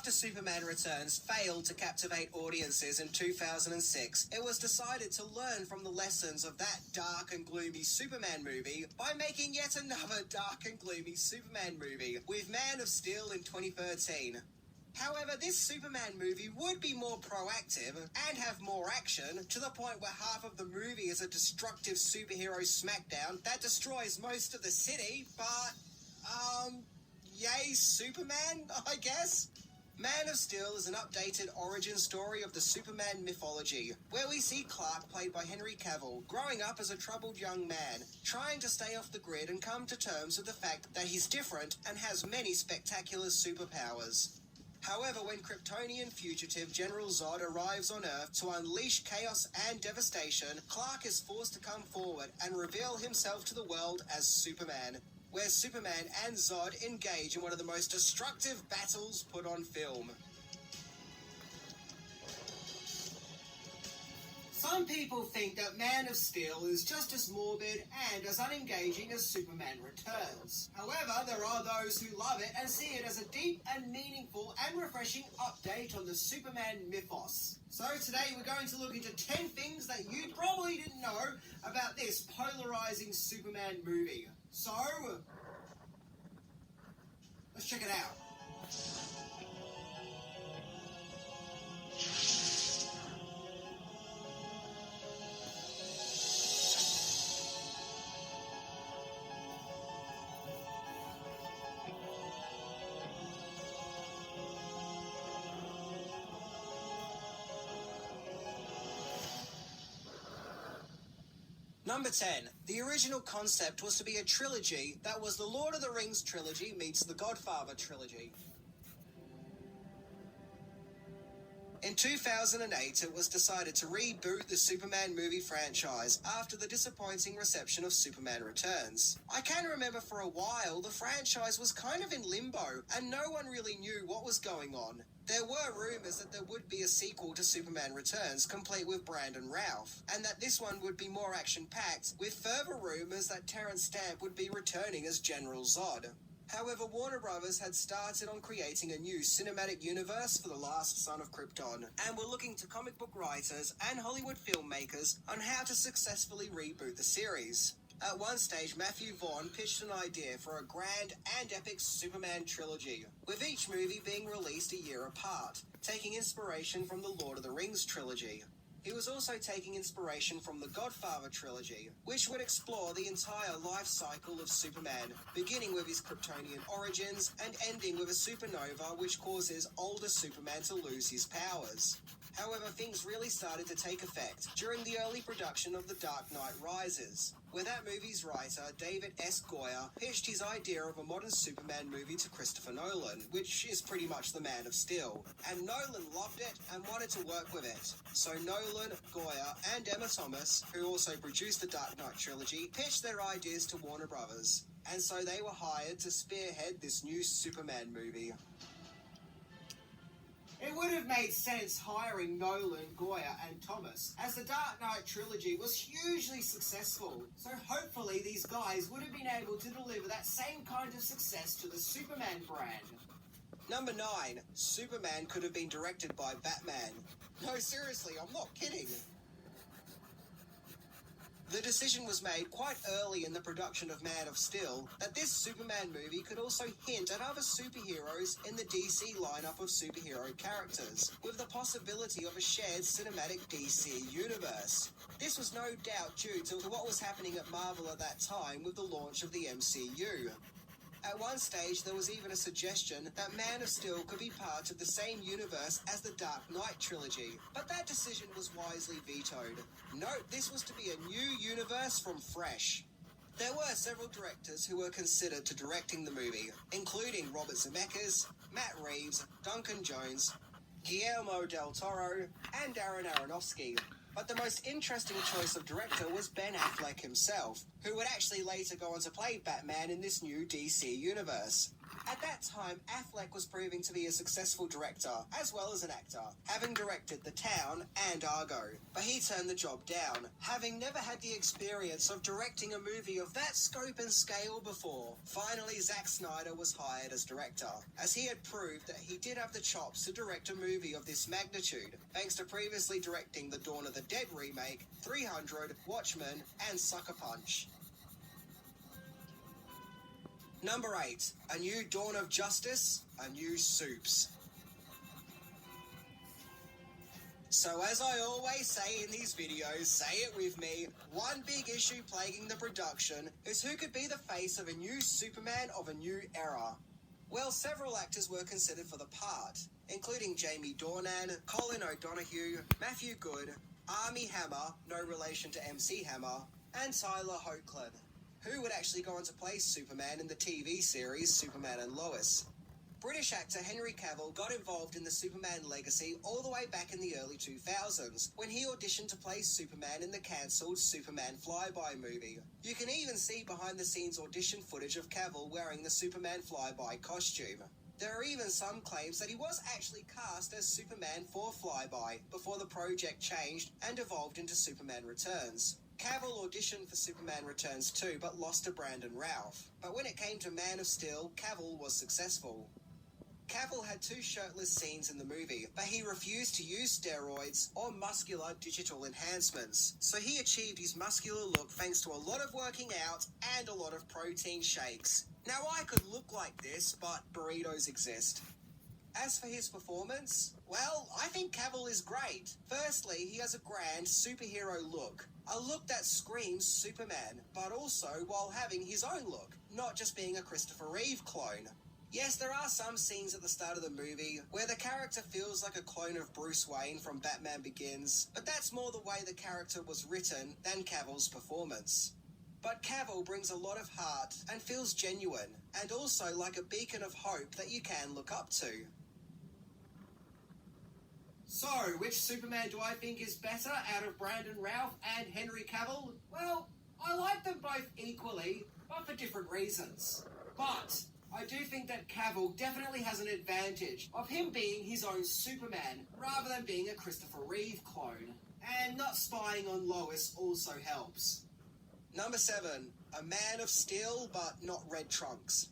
After Superman Returns failed to captivate audiences in 2006, it was decided to learn from the lessons of that dark and gloomy Superman movie by making yet another dark and gloomy Superman movie with Man of Steel in 2013. However, this Superman movie would be more proactive and have more action, to the point where half of the movie is a destructive superhero smackdown that destroys most of the city, but, yay Superman, I guess? Man of Steel is an updated origin story of the Superman mythology, where we see Clark, played by Henry Cavill, growing up as a troubled young man, trying to stay off the grid and come to terms with the fact that he's different and has many spectacular superpowers. However, when Kryptonian fugitive General Zod arrives on Earth to unleash chaos and devastation, Clark is forced to come forward and reveal himself to the world as Superman, where Superman and Zod engage in one of the most destructive battles put on film. Some people think that Man of Steel is just as morbid and as unengaging as Superman Returns. However, there are those who love it and see it as a deep and meaningful and refreshing update on the Superman mythos. So today we're going to look into 10 things that you probably didn't know about this polarizing Superman movie. So, let's check it out. Number 10. The original concept was to be a trilogy that was the Lord of the Rings trilogy meets the Godfather trilogy. In 2008, it was decided to reboot the Superman movie franchise after the disappointing reception of Superman Returns. I can remember for a while the franchise was kind of in limbo and no one really knew what was going on. There were rumours that there would be a sequel to Superman Returns complete with Brandon Routh, and that this one would be more action-packed, with further rumours that Terrence Stamp would be returning as General Zod. However, Warner Brothers had started on creating a new cinematic universe for The Last Son of Krypton, and were looking to comic book writers and Hollywood filmmakers on how to successfully reboot the series. At one stage, Matthew Vaughn pitched an idea for a grand and epic Superman trilogy, with each movie being released a year apart, taking inspiration from the Lord of the Rings trilogy. He was also taking inspiration from the Godfather trilogy, which would explore the entire life cycle of Superman, beginning with his Kryptonian origins and ending with a supernova which causes older Superman to lose his powers. However, things really started to take effect during the early production of The Dark Knight Rises, where that movie's writer, David S. Goyer, pitched his idea of a modern Superman movie to Christopher Nolan, which is pretty much the Man of Steel, and Nolan loved it and wanted to work with it. So Nolan, Goyer, and Emma Thomas, who also produced the Dark Knight trilogy, pitched their ideas to Warner Brothers, and so they were hired to spearhead this new Superman movie. It would have made sense hiring Nolan, Goyer, and Thomas, as the Dark Knight trilogy was hugely successful, so hopefully these guys would have been able to deliver that same kind of success to the Superman brand. Number 9. Superman could have been directed by Batman. No, seriously, I'm not kidding. The decision was made quite early in the production of Man of Steel that this Superman movie could also hint at other superheroes in the DC lineup of superhero characters, with the possibility of a shared cinematic DC universe. This was no doubt due to what was happening at Marvel at that time with the launch of the MCU. At one stage, there was even a suggestion that Man of Steel could be part of the same universe as the Dark Knight trilogy, but that decision was wisely vetoed. Note, this was to be a new universe from fresh. There were several directors who were considered to directing the movie, including Robert Zemeckis, Matt Reeves, Duncan Jones, Guillermo del Toro, and Darren Aronofsky. But the most interesting choice of director was Ben Affleck himself, who would actually later go on to play Batman in this new DC universe. At that time, Affleck was proving to be a successful director, as well as an actor, having directed The Town and Argo. But he turned the job down, having never had the experience of directing a movie of that scope and scale before. Finally, Zack Snyder was hired as director, as he had proved that he did have the chops to direct a movie of this magnitude, thanks to previously directing the Dawn of the Dead remake, 300, Watchmen, and Sucker Punch. Number 8. A new dawn of justice, a new Supes. So as I always say in these videos, say it with me, one big issue plaguing the production is who could be the face of a new Superman of a new era. Well, several actors were considered for the part, including Jamie Dornan, Colin O'Donoghue, Matthew Good, Armie Hammer, no relation to MC Hammer, and Tyler Hoechlin, who would actually go on to play Superman in the TV series Superman and Lois. British actor Henry Cavill got involved in the Superman legacy all the way back in the early 2000s, when he auditioned to play Superman in the cancelled Superman Flyby movie. You can even see behind-the-scenes audition footage of Cavill wearing the Superman Flyby costume. There are even some claims that he was actually cast as Superman for Flyby before the project changed and evolved into Superman Returns. Cavill auditioned for Superman Returns too, but lost to Brandon Routh. But when it came to Man of Steel, Cavill was successful. Cavill had 2 shirtless scenes in the movie, but he refused to use steroids or muscular digital enhancements. So he achieved his muscular look thanks to a lot of working out and a lot of protein shakes. Now I could look like this, but burritos exist. As for his performance, well, I think Cavill is great. Firstly, he has a grand superhero look. A look that screams Superman, but also while having his own look, not just being a Christopher Reeve clone. Yes, there are some scenes at the start of the movie where the character feels like a clone of Bruce Wayne from Batman Begins, but that's more the way the character was written than Cavill's performance. But Cavill brings a lot of heart and feels genuine, and also like a beacon of hope that you can look up to. So, which Superman do I think is better out of Brandon Routh and Henry Cavill? Well, I like them both equally, but for different reasons. But I do think that Cavill definitely has an advantage of him being his own Superman, rather than being a Christopher Reeve clone. And not spying on Lois also helps. Number 7. A Man of Steel, but not red trunks.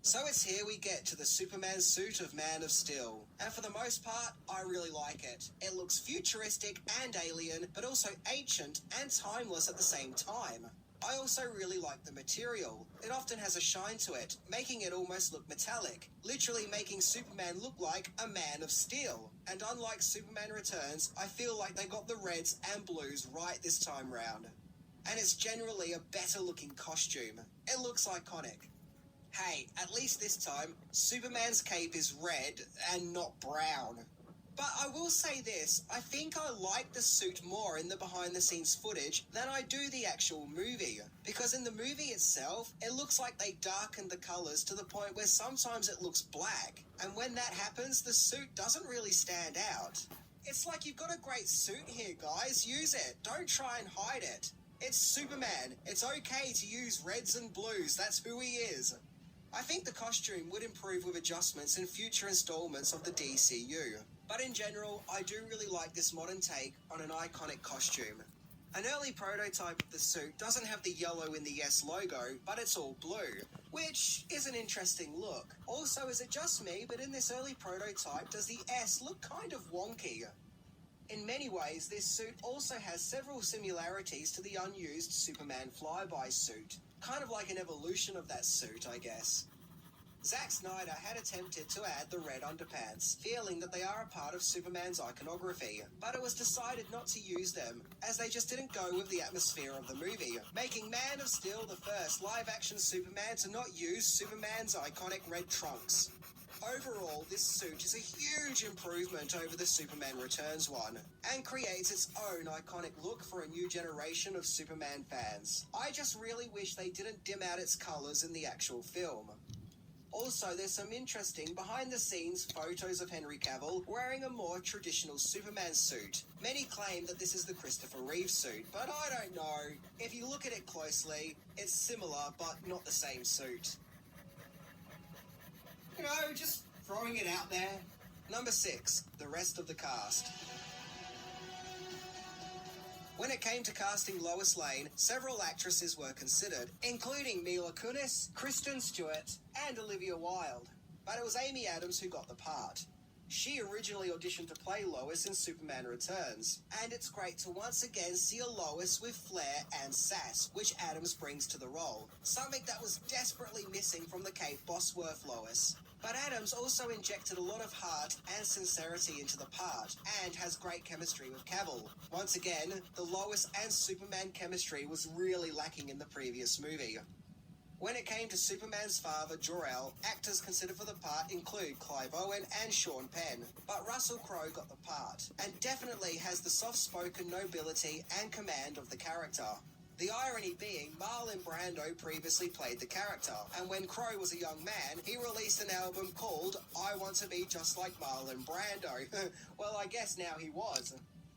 So it's here we get to the Superman suit of Man of Steel. And for the most part, I really like it. It looks futuristic and alien, but also ancient and timeless at the same time. I also really like the material. It often has a shine to it, making it almost look metallic, literally making Superman look like a man of steel. And unlike Superman Returns, I feel like they got the reds and blues right this time round. And it's generally a better looking costume. It looks iconic. Hey, at least this time, Superman's cape is red and not brown. But I will say this, I think I like the suit more in the behind-the-scenes footage than I do the actual movie. Because in the movie itself, it looks like they darkened the colours to the point where sometimes it looks black. And when that happens, the suit doesn't really stand out. It's like you've got a great suit here, guys, use it. Don't try and hide it. It's Superman. It's okay to use reds and blues, that's who he is. I think the costume would improve with adjustments in future installments of the DCU. But in general, I do really like this modern take on an iconic costume. An early prototype of the suit doesn't have the yellow in the Yes logo, but it's all blue, which is an interesting look. Also, is it just me, but in this early prototype, does the S look kind of wonky? In many ways, this suit also has several similarities to the unused Superman Flyby suit. Kind of like an evolution of that suit, I guess. Zack Snyder had attempted to add the red underpants, feeling that they are a part of Superman's iconography, but it was decided not to use them, as they just didn't go with the atmosphere of the movie, making Man of Steel the first live-action Superman to not use Superman's iconic red trunks. Overall, this suit is a huge improvement over the Superman Returns one, and creates its own iconic look for a new generation of Superman fans. I just really wish they didn't dim out its colours in the actual film. Also, there's some interesting behind-the-scenes photos of Henry Cavill wearing a more traditional Superman suit. Many claim that this is the Christopher Reeve suit, but I don't know. If you look at it closely, it's similar, but not the same suit. You know, just throwing it out there. Number 6, the rest of the cast. When it came to casting Lois Lane, several actresses were considered, including Mila Kunis, Kristen Stewart, and Olivia Wilde. But it was Amy Adams who got the part. She originally auditioned to play Lois in Superman Returns, and it's great to once again see a Lois with flair and sass, which Adams brings to the role, something that was desperately missing from the Kate Bosworth Lois. But Adams also injected a lot of heart and sincerity into the part, and has great chemistry with Cavill. Once again, the Lois and Superman chemistry was really lacking in the previous movie. When it came to Superman's father, Jor-El, actors considered for the part include Clive Owen and Sean Penn, but Russell Crowe got the part, and definitely has the soft-spoken nobility and command of the character. The irony being, Marlon Brando previously played the character, and when Crowe was a young man, he released an album called I Want to Be Just Like Marlon Brando. Well, I guess now he was.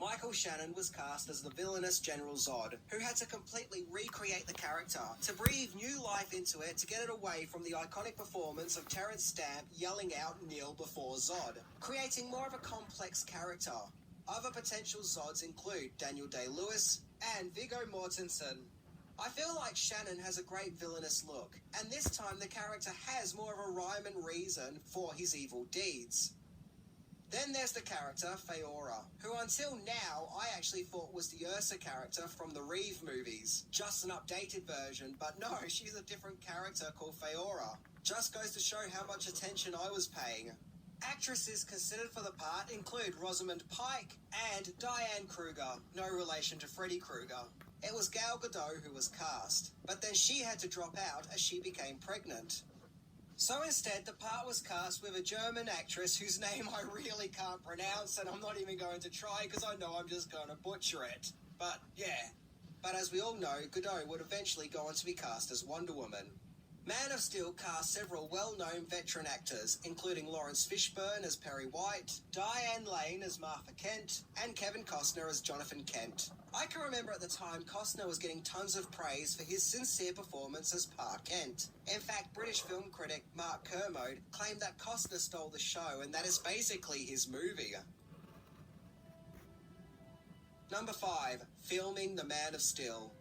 Michael Shannon was cast as the villainous General Zod, who had to completely recreate the character, to breathe new life into it to get it away from the iconic performance of Terrence Stamp yelling out "Kneel before Zod," creating more of a complex character. Other potential Zods include Daniel Day-Lewis and Viggo Mortensen. I feel like Shannon has a great villainous look, and this time the character has more of a rhyme and reason for his evil deeds. Then there's the character Faora, who until now I actually thought was the Ursa character from the Reeve movies. Just an updated version, but no, she's a different character called Faora. Just goes to show how much attention I was paying. Actresses considered for the part include Rosamund Pike and Diane Kruger, no relation to Freddy Krueger. It was Gal Gadot who was cast, but then she had to drop out as she became pregnant. So instead, the part was cast with a German actress whose name I really can't pronounce, and I'm not even going to try because I know I'm just going to butcher it. But yeah. But as we all know, Gadot would eventually go on to be cast as Wonder Woman. Man of Steel cast several well-known veteran actors, including Lawrence Fishburne as Perry White, Diane Lane as Martha Kent, and Kevin Costner as Jonathan Kent. I can remember at the time Costner was getting tons of praise for his sincere performance as Pa Kent. In fact, British film critic Mark Kermode claimed that Costner stole the show and that is basically his movie. Number 5. Filming The Man of Steel.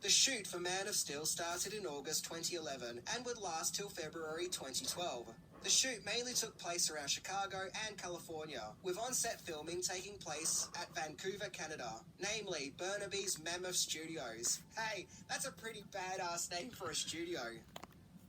The shoot for Man of Steel started in August 2011 and would last till February 2012. The shoot mainly took place around Chicago and California, with on-set filming taking place at Vancouver, Canada, namely Burnaby's Mammoth Studios. Hey, that's a pretty badass name for a studio.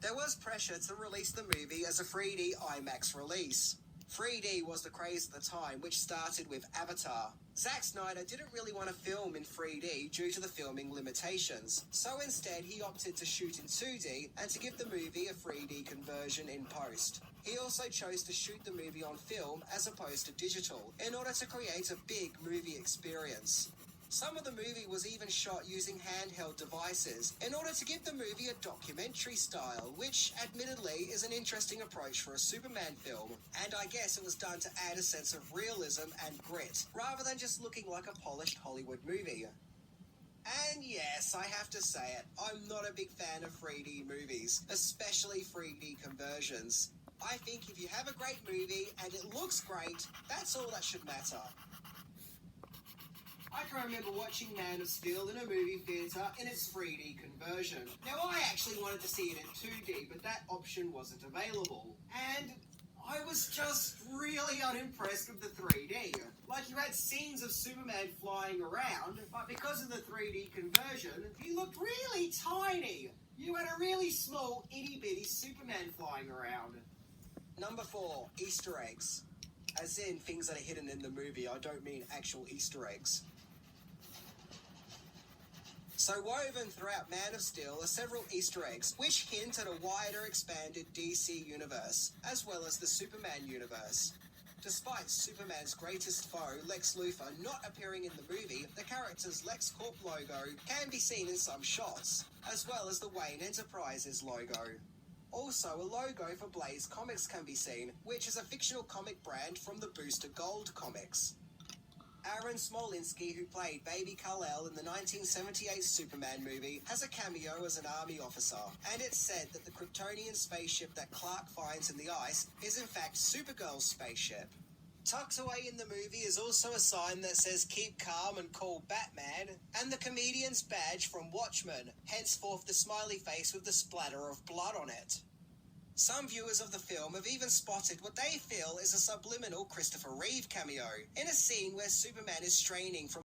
There was pressure to release the movie as a 3D IMAX release. 3D was the craze at the time, which started with Avatar. Zack Snyder didn't really want to film in 3D due to the filming limitations, so instead he opted to shoot in 2D and to give the movie a 3D conversion in post. He also chose to shoot the movie on film as opposed to digital, in order to create a big movie experience. Some of the movie was even shot using handheld devices in order to give the movie a documentary style, which admittedly is an interesting approach for a Superman film, and I guess it was done to add a sense of realism and grit, rather than just looking like a polished Hollywood movie. And yes, I have to say it, I'm not a big fan of 3D movies, especially 3D conversions. I think if you have a great movie and it looks great, that's all that should matter. I can remember watching Man of Steel in a movie theatre in its 3D conversion. Now, I actually wanted to see it in 2D, but that option wasn't available. And I was just really unimpressed with the 3D. Like, you had scenes of Superman flying around, but because of the 3D conversion, he looked really tiny. You had a really small, itty-bitty Superman flying around. Number 4, Easter eggs. As in things that are hidden in the movie, I don't mean actual Easter eggs. So woven throughout Man of Steel are several Easter eggs, which hint at a wider expanded DC universe, as well as the Superman universe. Despite Superman's greatest foe, Lex Luthor, not appearing in the movie, the character's LexCorp logo can be seen in some shots, as well as the Wayne Enterprises logo. Also, a logo for Blaze Comics can be seen, which is a fictional comic brand from the Booster Gold comics. Aaron Smolinski, who played Baby Kal-El in the 1978 Superman movie, has a cameo as an army officer, and it's said that the Kryptonian spaceship that Clark finds in the ice is in fact Supergirl's spaceship. Tucked away in the movie is also a sign that says "Keep calm and call Batman," and the comedian's badge from Watchmen, henceforth the smiley face with the splatter of blood on it. Some viewers of the film have even spotted what they feel is a subliminal Christopher Reeve cameo, in a scene where Superman is straining from